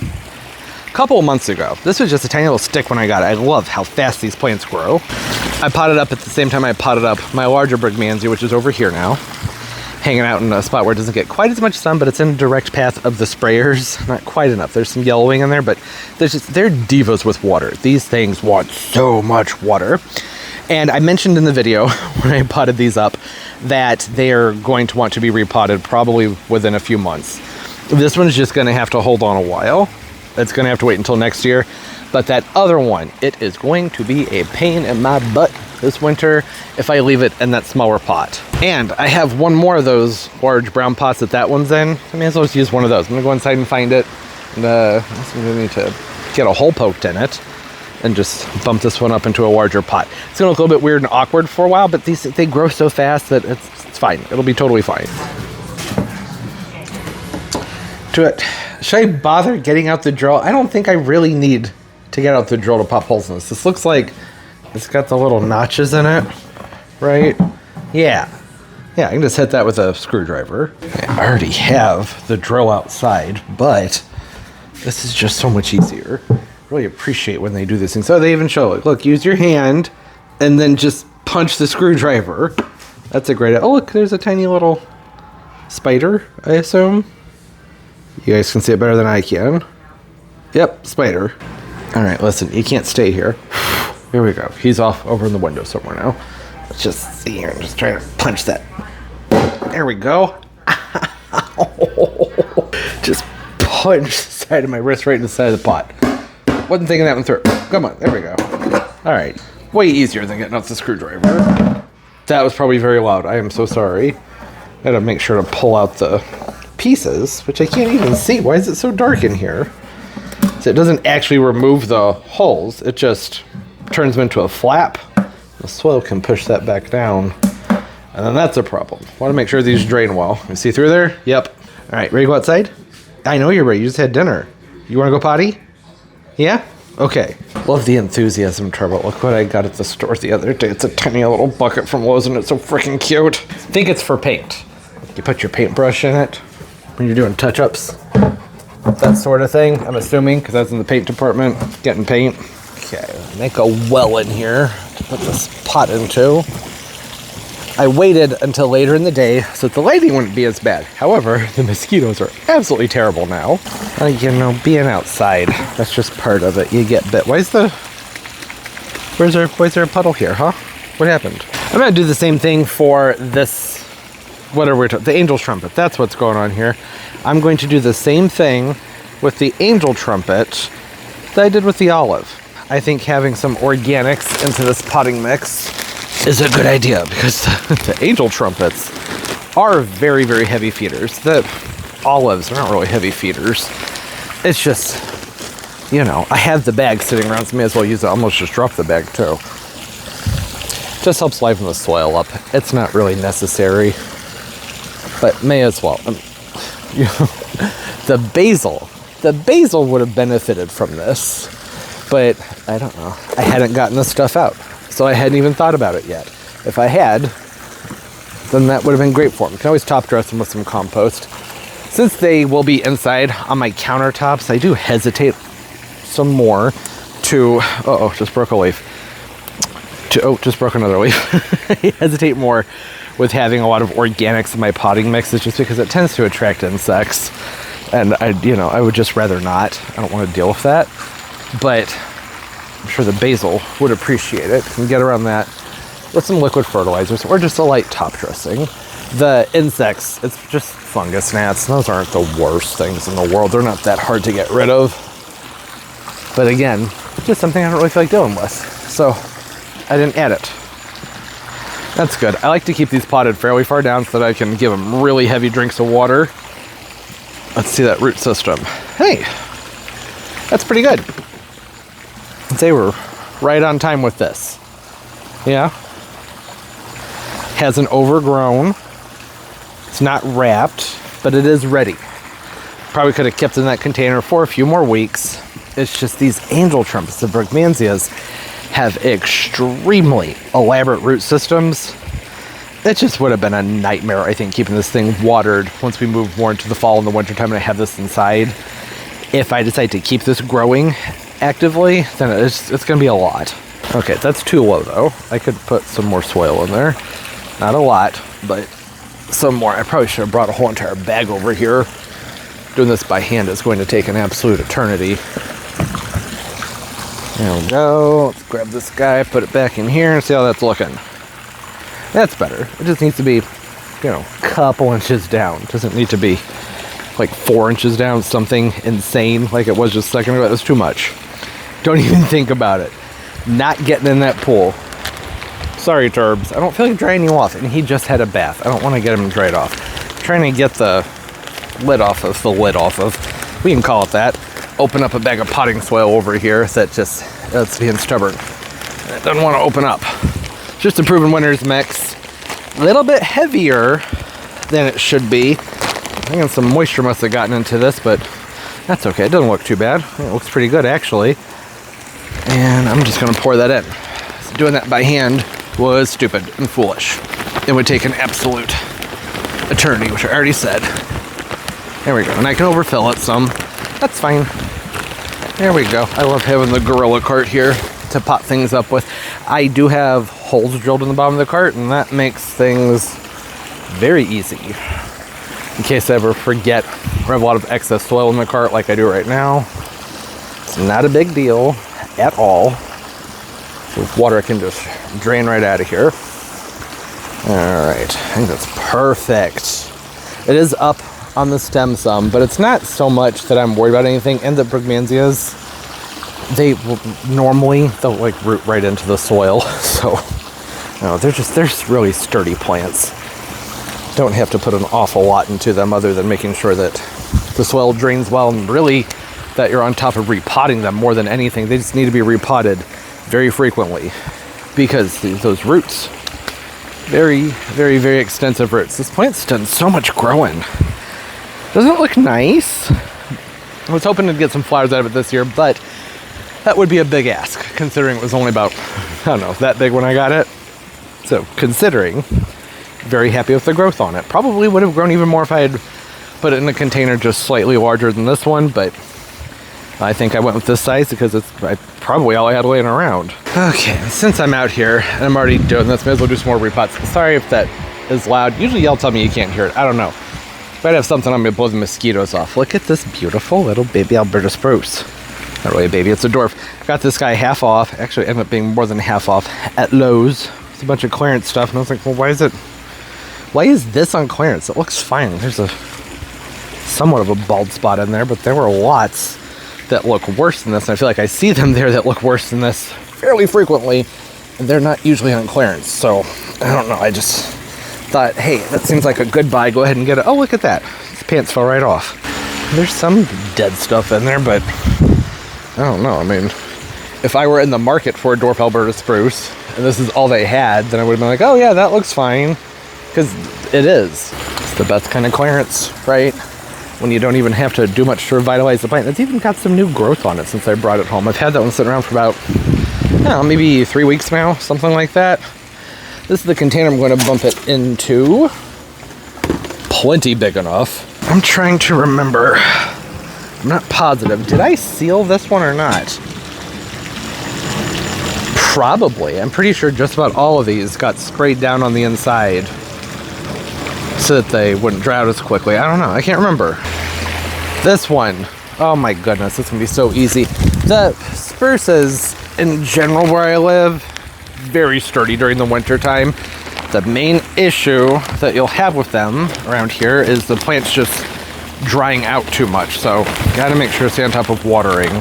couple of months ago. This was just a tiny little stick when I got it. I love how fast these plants grow. I potted up at the same time I potted up my larger Brugmansia, which is over here now, hanging out in a spot where it doesn't get quite as much sun, but it's in a direct path of the sprayers. Not quite enough. There's some yellowing in there, but they're divas with water. These things want so much water. And I mentioned in the video when I potted these up that they are going to want to be repotted probably within a few months. This one's just going to have to hold on a while. It's going to have to wait until next year. But that other one, it is going to be a pain in my butt this winter if I leave it in that smaller pot. And I have one more of those large brown pots that one's in. I may as well just use one of those. I'm going to go inside and find it. And I'm going to need to get a hole poked in it and just bump this one up into a larger pot. It's gonna look a little bit weird and awkward for a while, but they grow so fast that it's fine. It'll be totally fine. Should I bother getting out the drill? I don't think I really need to get out the drill to pop holes in this. This looks like it's got the little notches in it, right? Yeah, I can just hit that with a screwdriver. I already have the drill outside, but this is just so much easier. Really appreciate when they do this thing. So they even show it. Look, use your hand and then just punch the screwdriver. That's a great... Oh, look, there's a tiny little spider, I assume. You guys can see it better than I can. Yep, spider. All right, listen, you can't stay here. Here we go. He's off over in the window somewhere now. Let's just see here and just try to punch that. There we go. Just punched the side of my wrist right in the side of the pot. Wasn't thinking that one through. Come on, there we go. All right, way easier than getting out the screwdriver. That was probably very loud. I am so sorry. I gotta make sure to pull out the pieces, which I can't even see. Why is it so dark in here? So it doesn't actually remove the holes. It just turns them into a flap. The soil can push that back down. And then that's a problem. Want to make sure these drain well. You see through there? Yep. All right, ready to go outside? I know you're ready. You just had dinner. You want to go potty? Yeah? Okay. Love the enthusiasm, Trevor. Look what I got at the store the other day. It's a tiny little bucket from Lowe's and it's so freaking cute. I think it's for paint. You put your paintbrush in it when you're doing touch-ups. That sort of thing, I'm assuming, because that's in the paint department, getting paint. Okay, make a well in here to put this pot into. I waited until later in the day so that the lighting wouldn't be as bad. However, the mosquitoes are absolutely terrible now. You know, being outside, that's just part of it. You get bit. Why is there a puddle here, huh? What happened? I'm gonna do the same thing for this, the angel's trumpet. That's what's going on here. I'm going to do the same thing with the angel trumpet that I did with the olive. I think having some organics into this potting mix is a good idea because the angel trumpets are very, very heavy feeders. The olives are not really heavy feeders. It's just, you know, I have the bag sitting around, so may as well use it. I almost just dropped the bag too. Just helps liven the soil up. It's not really necessary, but may as well. You know, the basil would have benefited from this, but I don't know. I hadn't gotten this stuff out, so I hadn't even thought about it yet. If I had, then that would have been great for them. You can always top dress them with some compost. Since they will be inside on my countertops, I do hesitate some more to, just broke a leaf. Just broke another leaf. I hesitate more with having a lot of organics in my potting mixes just because it tends to attract insects. And I would just rather not. I don't want to deal with that. But I'm sure the basil would appreciate it. You can get around that with some liquid fertilizers or just a light top dressing. The insects, it's just fungus gnats. Those aren't the worst things in the world. They're not that hard to get rid of. But again, just something I don't really feel like dealing with. So I didn't add it. That's good. I like to keep these potted fairly far down so that I can give them really heavy drinks of water. Let's see that root system. Hey, that's pretty good. I'd say we're right on time with this. Yeah. Hasn't overgrown. It's not wrapped, but it is ready. Probably could have kept in that container for a few more weeks. It's just these angel trumpets, the Brugmansias, have extremely elaborate root systems. It just would have been a nightmare, I think, keeping this thing watered once we move more into the fall and the winter time and I have this inside. If I decide to keep this growing actively, then it's going to be a lot. Okay, that's too low though. I could put some more soil in there. Not a lot, but some more. I probably should have brought a whole entire bag over here. Doing this by hand is going to take an absolute eternity. There we go. Let's grab this guy, put it back in here, and see how that's looking. That's better. It just needs to be, a couple inches down. It doesn't need to be like 4 inches down, something insane like it was just a second ago. It was too much. Don't even think about it. Not getting in that pool. Sorry, Turbs. I don't feel like drying you off, and he just had a bath. I don't want to get him dried off. I'm trying to get the lid off of. We can call it that. Open up a bag of potting soil over here that's being stubborn. It doesn't want to open up. Just a proven winner's mix. A little bit heavier than it should be. I think some moisture must have gotten into this, but that's okay. It doesn't look too bad. It looks pretty good, actually. And I'm just going to pour that in. So doing that by hand was stupid and foolish. It would take an absolute eternity, which I already said. There we go. And I can overfill it some. That's fine. There we go. I love having the Gorilla cart here to pot things up with. I do have holes drilled in the bottom of the cart, and that makes things very easy. In case I ever forget or have a lot of excess soil in the cart like I do right now, it's not a big deal at all. With water, I can just drain right out of here. All right, I think that's perfect. It is up on the stem some, but it's not so much that I'm worried about anything. And the brugmansias, they'll like root right into the soil. So, no, they're really sturdy plants. Don't have to put an awful lot into them other than making sure that the soil drains well, and really that you're on top of repotting them more than anything. They just need to be repotted very frequently because those roots, very, very, very extensive roots. This plant's done so much growing. Doesn't it look nice? I was hoping to get some flowers out of it this year, but that would be a big ask considering it was only about, I don't know, that big when I got it. So considering, very happy with the growth on it. Probably would have grown even more if I had put it in a container just slightly larger than this one, but I think I went with this size because it's probably all I had laying around. Okay, since I'm out here and I'm already doing this, may as well do some more repots. Sorry if that is loud. Usually y'all tell me you can't hear it. I don't know. If I have something, I'm gonna blow the mosquitoes off. Look at this beautiful little baby Alberta spruce. Not really a baby, it's a dwarf. Got this guy half off. Actually, ended up being more than half off at Lowe's. It's a bunch of clearance stuff, and I was like, well, why is this on clearance? It looks fine. There's somewhat of a bald spot in there, but there were lots that look worse than this, and I feel like I see them there that look worse than this fairly frequently, and they're not usually on clearance. So I don't know, I just thought, hey, that seems like a good buy. Go ahead and get it. Oh, look at that, his pants fell right off. There's some dead stuff in there, but I don't know. I mean, if I were in the market for a dwarf Alberta spruce and this is all they had, then I would have been like, oh yeah, that looks fine, because it is. It's the best kind of clearance, right? When you don't even have to do much to revitalize the plant. It's even got some new growth on it since I brought it home. I've had that one sitting around for about, I don't know, maybe 3 weeks now, something like that. This is the container I'm going to bump it into. Plenty big enough. I'm trying to remember. I'm not positive. Did I seal this one or not? Probably. I'm pretty sure just about all of these got sprayed down on the inside so that they wouldn't dry out as quickly. I don't know. I can't remember. This one. Oh my goodness. This can be so easy. The spruces in general where I live, very sturdy during the winter time. The main issue that you'll have with them around here is the plant's just drying out too much. So you gotta make sure to stay on top of watering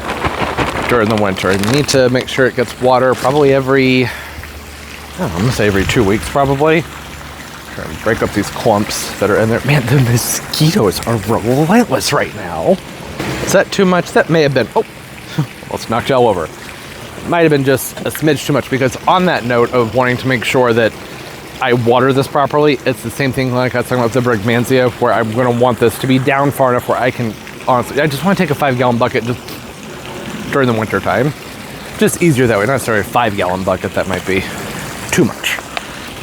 during the winter. And you need to make sure it gets water probably every, I don't know, I'm gonna say every 2 weeks probably. Try and break up these clumps that are in there. Man, the mosquitoes are relentless right now. Is that too much? That may have been, oh, almost knocked you all over. Might have been just a smidge too much, because on that note of wanting to make sure that I water this properly, it's the same thing like I was talking about with the brugmansia, where I'm going to want this to be down far enough where I can, honestly, I just want to take a 5-gallon bucket just during the winter time. Just easier that way. Not necessarily a 5-gallon bucket, that might be too much.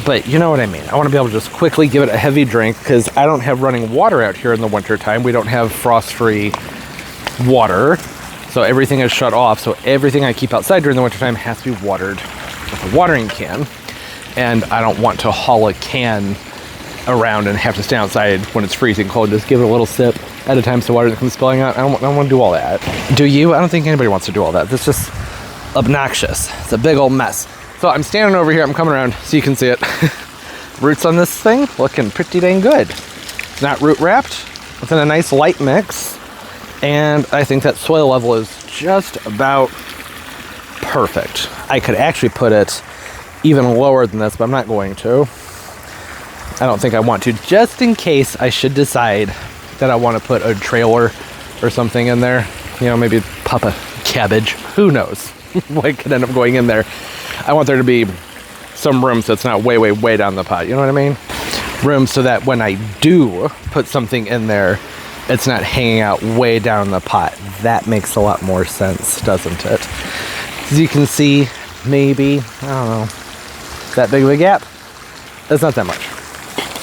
But you know what I mean. I want to be able to just quickly give it a heavy drink, because I don't have running water out here in the winter time. We don't have frost-free water. So everything is shut off. So everything I keep outside during the wintertime has to be watered with a watering can. And I don't want to haul a can around and have to stay outside when it's freezing cold. Just give it a little sip at a time so water doesn't come spilling out. I don't want to do all that. Do you? I don't think anybody wants to do all that. That's just obnoxious. It's a big old mess. So I'm standing over here. I'm coming around so you can see it. Roots on this thing looking pretty dang good. It's not root wrapped. It's in a nice light mix. And I think that soil level is just about perfect. I could actually put it even lower than this, but I'm not going to. I don't think I want to, just in case I should decide that I want to put a trailer or something in there. You know, maybe pop a cabbage. Who knows what could end up going in there. I want there to be some room so it's not way, way, way down the pot. You know what I mean? Room so that when I do put something in there, it's not hanging out way down the pot. That makes a lot more sense, doesn't it? As you can see, maybe, I don't know, that big of a gap? That's not that much.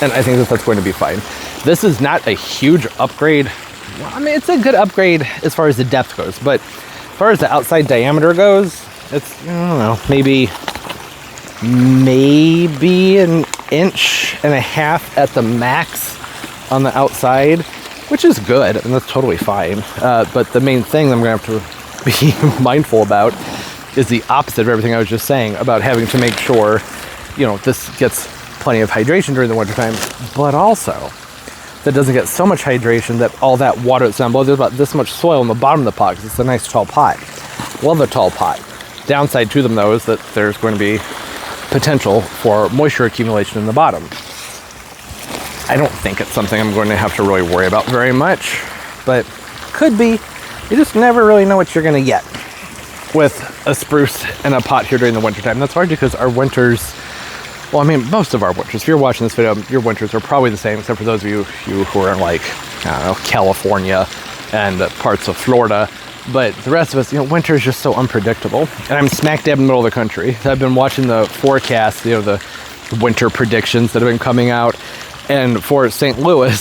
And I think that that's going to be fine. This is not a huge upgrade. Well, I mean, it's a good upgrade as far as the depth goes, but as far as the outside diameter goes, it's, I don't know, maybe an inch and a half at the max on the outside, which is good, and that's totally fine. But the main thing I'm going to have to be mindful about is the opposite of everything I was just saying about having to make sure, you know, this gets plenty of hydration during the wintertime, but also that doesn't get so much hydration that all that water that's down below, there's about this much soil in the bottom of the pot because it's a nice tall pot. Love a tall pot. Downside to them though is that there's going to be potential for moisture accumulation in the bottom. I don't think it's something I'm going to have to really worry about very much, but could be. You just never really know what you're going to get with a spruce in a pot here during the wintertime. That's hard because our winters, well, I mean, most of our winters, if you're watching this video, your winters are probably the same, except for those of you who are in, like, I don't know, California and parts of Florida. But the rest of us, winter is just so unpredictable. And I'm smack dab in the middle of the country. I've been watching the forecast, the winter predictions that have been coming out. And for St. Louis,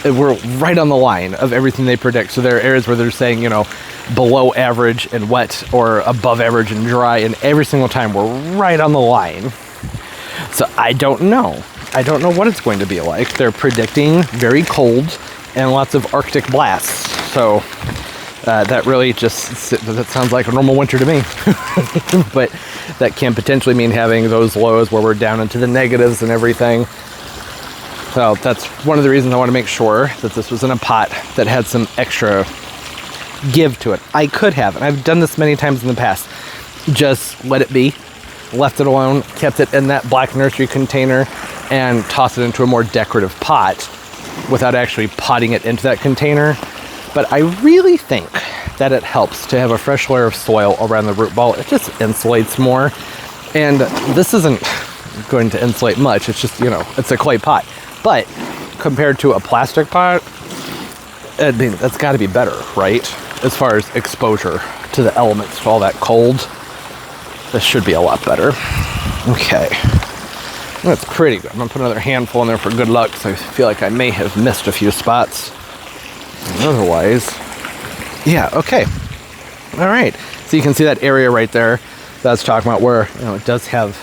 we're right on the line of everything they predict. So there are areas where they're saying, below average and wet or above average and dry. And every single time we're right on the line. So I don't know. I don't know what it's going to be like. They're predicting very cold and lots of Arctic blasts. So that really that sounds like a normal winter to me. But that can potentially mean having those lows where we're down into the negatives and everything. So that's one of the reasons I want to make sure that this was in a pot that had some extra give to it. I could have, and I've done this many times in the past, just let it be, left it alone, kept it in that black nursery container, and tossed it into a more decorative pot without actually potting it into that container. But I really think that it helps to have a fresh layer of soil around the root ball. It just insulates more. And this isn't going to insulate much. It's just, it's a clay pot. But compared to a plastic pot, I mean, that's got to be better, right? As far as exposure to the elements, to all that cold, this should be a lot better. Okay. That's pretty good. I'm going to put another handful in there for good luck, because I feel like I may have missed a few spots. And otherwise, yeah, okay. All right. So you can see that area right there that I was talking about where, it does have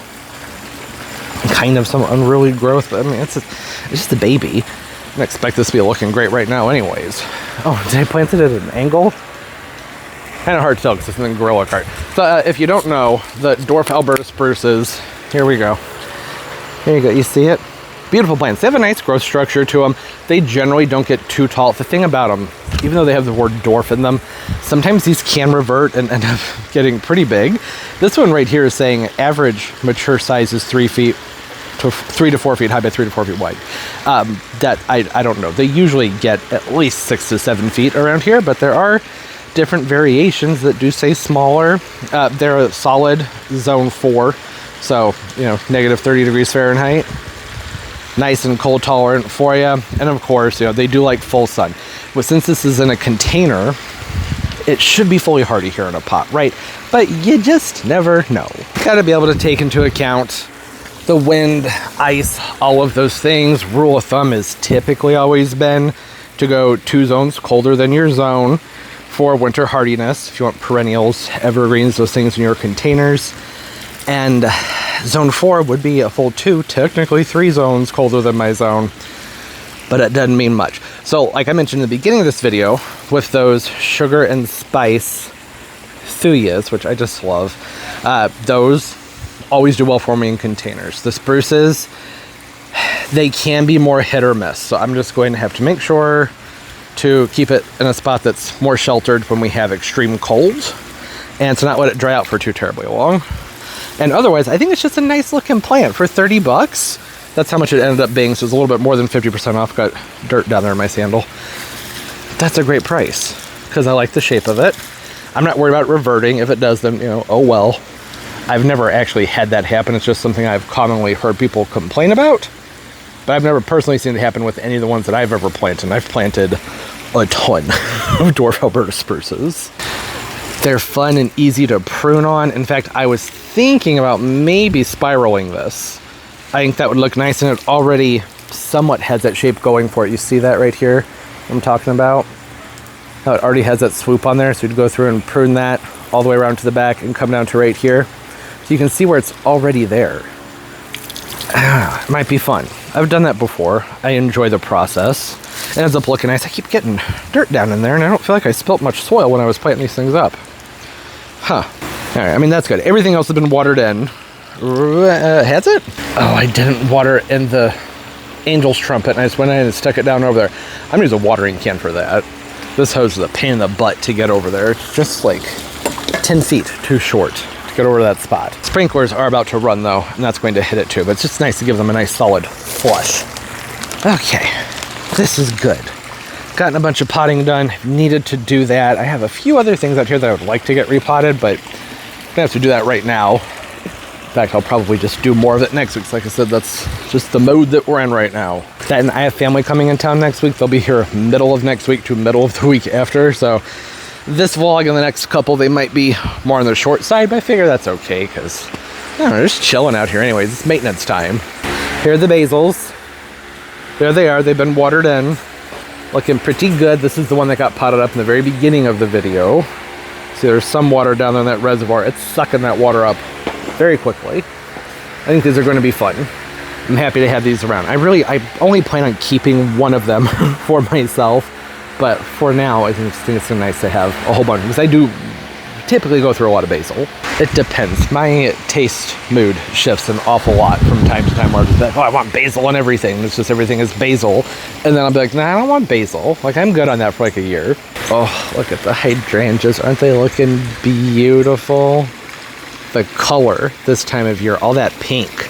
kind of some unruly growth, but I mean, it's just a baby. I don't expect this to be looking great right now anyways. Oh, did I plant it at an angle? Kind of hard to tell because it's in the Gorilla cart. So if you don't know, the dwarf Alberta spruces, here we go. Here you go, you see it? Beautiful plants. They have a nice growth structure to them. They generally don't get too tall. The thing about them, even though they have the word dwarf in them, sometimes these can revert and end up getting pretty big. This one right here is saying average mature size is 3 to 4 feet high by 3 to 4 feet wide. That I don't know. They usually get at least 6 to 7 feet around here, but there are different variations that do say smaller. They're a solid zone 4, so negative 30 degrees Fahrenheit. Nice and cold tolerant for you. And of course, they do like full sun. But since this is in a container, it should be fully hardy here in a pot, right? But you just never know. Got to be able to take into account the wind, ice, all of those things. Rule of thumb has typically always been to go 2 zones colder than your zone for winter hardiness. If you want perennials, evergreens, those things in your containers. And zone 4 would be a full 2, technically 3 zones colder than my zone, but it doesn't mean much. So like I mentioned in the beginning of this video, with those sugar and spice thuyas, which I just love, those always do well for me in containers. The spruces, they can be more hit or miss, so I'm just going to have to make sure to keep it in a spot that's more sheltered when we have extreme cold, and to not let it dry out for too terribly long. And otherwise, I think it's just a nice looking plant for 30 bucks. That's how much it ended up being, so it's a little bit more than 50% off. Got dirt down there in my sandal. That's a great price, because I like the shape of it. I'm not worried about it reverting. If it does, then, oh well. I've never actually had that happen. It's just something I've commonly heard people complain about. But I've never personally seen it happen with any of the ones that I've ever planted. And I've planted a ton of dwarf Alberta spruces. They're fun and easy to prune on. In fact, I was thinking about maybe spiraling this. I think that would look nice, and it already somewhat has that shape going for it. You see that right here? I'm talking about how it already has that swoop on there. So you'd go through and prune that all the way around to the back and come down to right here. So you can see where it's already there. It might be fun. I've done that before. I enjoy the process. It ends up looking nice. I keep getting dirt down in there, and I don't feel like I spilt much soil when I was planting these things up. Huh. All right, I mean, that's good. Everything else has been watered in. Has it? Oh, I didn't water in the angel's trumpet, and I just went ahead and stuck it down over there. I'm gonna use a watering can for that. This hose is a pain in the butt to get over there. It's just like 10 feet too short to get over to that spot. Sprinklers are about to run though, and that's going to hit it too, but it's just nice to give them a nice solid flush. Okay, this is good. Gotten a bunch of potting done, needed to do that. I have a few other things out here that I would like to get repotted, but I'm gonna have to do that right now. In fact, I'll probably just do more of it next week. Like I said, that's just the mode that we're in right now. That, and I have family coming in town next week. They'll be here middle of next week to middle of the week after. So this vlog and the next couple, they might be more on the short side, but I figure that's okay because, I don't know, they're just chilling out here anyways. It's maintenance time. Here are the basils. There they are. They've been watered in. Looking pretty good. This is the one that got potted up in the very beginning of the video. See, there's some water down there in that reservoir. It's sucking that water up very quickly. I think these are going to be fun. I'm happy to have these around. I only plan on keeping one of them for myself, but for now, I think it's so nice to have a whole bunch, because I do typically go through a lot of basil. It depends. My taste mood shifts an awful lot from time to time, where I'm just like, oh, I want basil and everything. It's just everything is basil. And then I'll be like, nah, I don't want basil. Like, I'm good on that for like a year. Oh, look at the hydrangeas. Aren't they looking beautiful? The color this time of year, all that pink.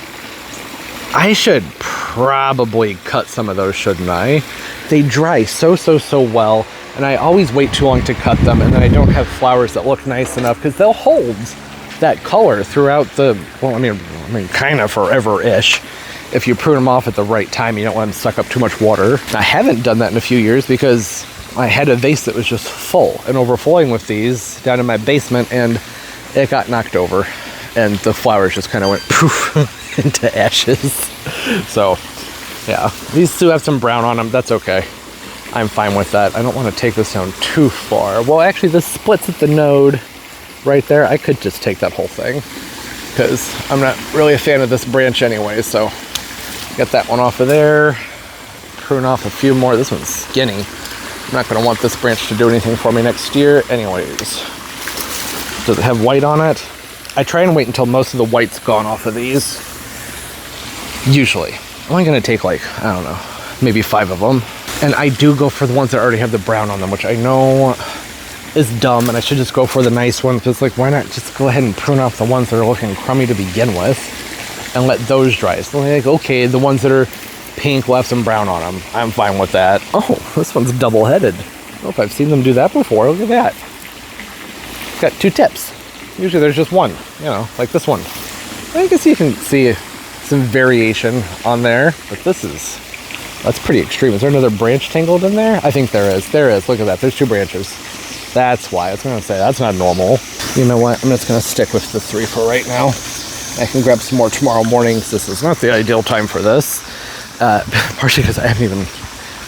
I should probably cut some of those, shouldn't I? They dry so well, and I always wait too long to cut them, and then I don't have flowers that look nice enough, because they'll hold that color throughout the, well, I mean, kind of forever-ish. If you prune them off at the right time, you don't want them to suck up too much water. I haven't done that in a few years because I had a vase that was just full and overflowing with these down in my basement, and it got knocked over, and the flowers just kind of went poof into ashes. So, yeah, these two have some brown on them. That's okay. I'm fine with that. I don't want to take this down too far. Well, actually, this splits at the node right there. I could just take that whole thing, because I'm not really a fan of this branch anyway. So, get that one off of there. Prune off a few more. This one's skinny. I'm not going to want this branch to do anything for me next year anyways. Does it have white on it? I try and wait until most of the white's gone off of these. Usually. I'm only going to take like, I don't know, maybe 5 of them. And I do go for the ones that already have the brown on them, which I know is dumb, and I should just go for the nice ones. But it's like, why not just go ahead and prune off the ones that are looking crummy to begin with and let those dry? So like, okay, the ones that are pink will have some brown on them. I'm fine with that. Oh, this one's double-headed. I don't know if I've seen them do that before. Look at that. It's got 2 tips. Usually there's just one, you know, like this one. I guess you can see some variation on there, but that's pretty extreme. Is there another branch tangled in there? I think there is. There is. Look at that. There's 2 branches. That's why. I was going to say, that's not normal. You know what? I'm just going to stick with the 3 for right now. I can grab some more tomorrow morning, because this is not the ideal time for this. Partially because I haven't even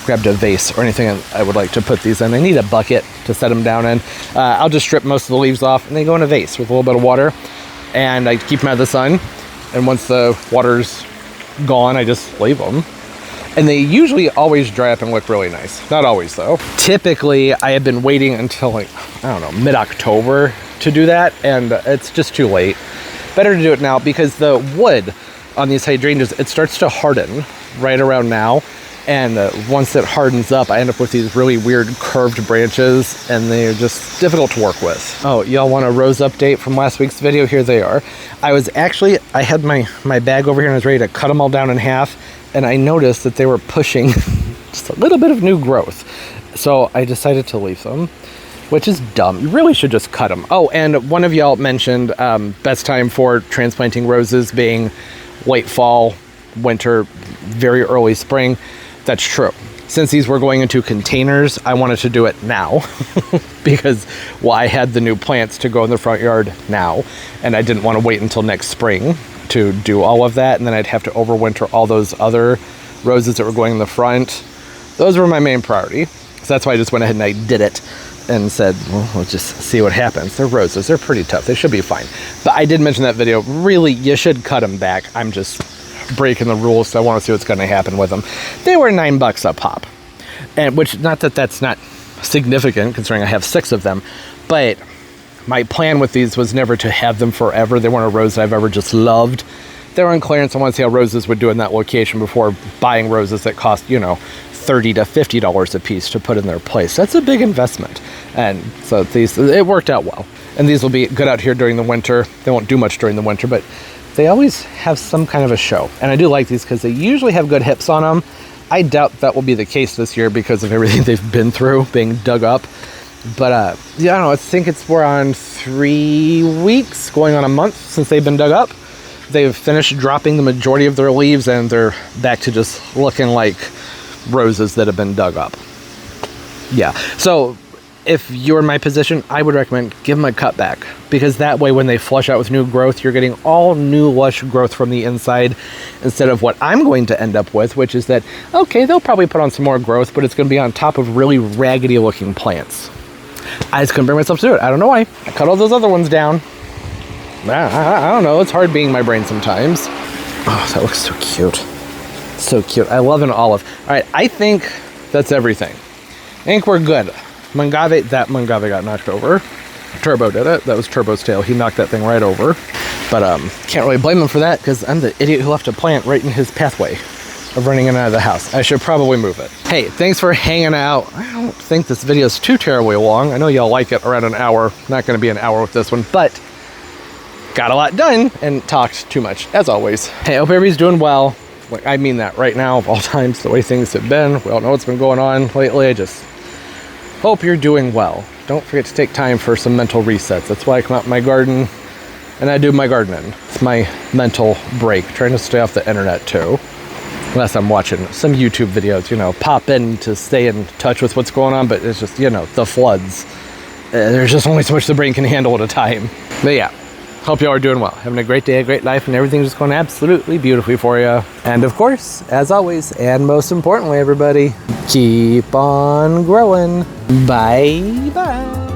grabbed a vase or anything I would like to put these in. I need a bucket to set them down in. I'll just strip most of the leaves off, and they go in a vase with a little bit of water. And I keep them out of the sun. And once the water's gone, I just leave them. And they usually always dry up and look really nice. Not always, though. Typically, I have been waiting until, like, I don't know, mid-October to do that, and it's just too late. Better to do it now, because the wood on these hydrangeas, it starts to harden right around now. And once it hardens up, I end up with these really weird curved branches, and they're just difficult to work with. Oh, y'all want a rose update from last week's video? Here they are. I had my bag over here, and I was ready to cut them all down in half, and I noticed that they were pushing just a little bit of new growth. So I decided to leave them, which is dumb. You really should just cut them. Oh, and one of y'all mentioned best time for transplanting roses being late fall, winter, very early spring. That's true. Since these were going into containers, I wanted to do it now because, well, I had the new plants to go in the front yard now, and I didn't want to wait until next spring to do all of that, and then I'd have to overwinter all those other roses that were going in the front. Those were my main priority. So that's why I just went ahead and I did it and said, well, we'll just see what happens. They're roses. They're pretty tough. They should be fine. But I did mention that video. Really, you should cut them back. I'm just breaking the rules, so I want to see what's going to happen with them. They were $9 a pop, and which, not that that's not significant considering I have 6 of them, but my plan with these was never to have them forever. They weren't a rose that I've ever just loved. they were on clearance. I want to see how roses would do in that location before buying roses that cost, you know, $30 to $50 a piece to put in their place. That's a big investment. And so these, it worked out well. And these will be good out here during the winter. They won't do much during the winter, but they always have some kind of a show. And I do like these because they usually have good hips on them. I doubt that will be the case this year because of everything they've been through being dug up. But yeah, I don't know, I think we're on 3 weeks, going on a month since they've been dug up. They've finished dropping the majority of their leaves and they're back to just looking like roses that have been dug up. Yeah, so if you're in my position, I would recommend give them a cut back, because that way when they flush out with new growth, you're getting all new lush growth from the inside, instead of what I'm going to end up with, which is that, okay, they'll probably put on some more growth, but it's going to be on top of really raggedy looking plants. I just couldn't bring myself to do it. I don't know why. I cut all those other ones down. I don't know. It's hard being my brain sometimes. Oh, that looks so cute. So cute. I love an olive. All right, I think that's everything. I think we're good. Mongave got knocked over. Turbo did it. That was Turbo's tail. He knocked that thing right over. But can't really blame him for that, because I'm the idiot who left a plant right in his pathway of running in and out of the house. I should probably move it. Hey, thanks for hanging out. I don't think this video is too terribly long. I know y'all like it around an hour. Not going to be an hour with this one, but got a lot done and talked too much, as always. Hey, I hope everybody's doing well. Like, I mean that right now, of all times, the way things have been. We all know what's been going on lately. I just hope you're doing well. Don't forget to take time for some mental resets. That's why I come out in my garden and I do my gardening. It's my mental break, trying to stay off the internet too. Unless I'm watching some YouTube videos, you know, pop in to stay in touch with what's going on, but it's just, you know, the floods. There's just only so much the brain can handle at a time. But yeah, hope y'all are doing well. Having a great day, a great life, and everything's just going absolutely beautifully for you. And of course, as always, and most importantly, everybody, keep on growing. Bye-bye.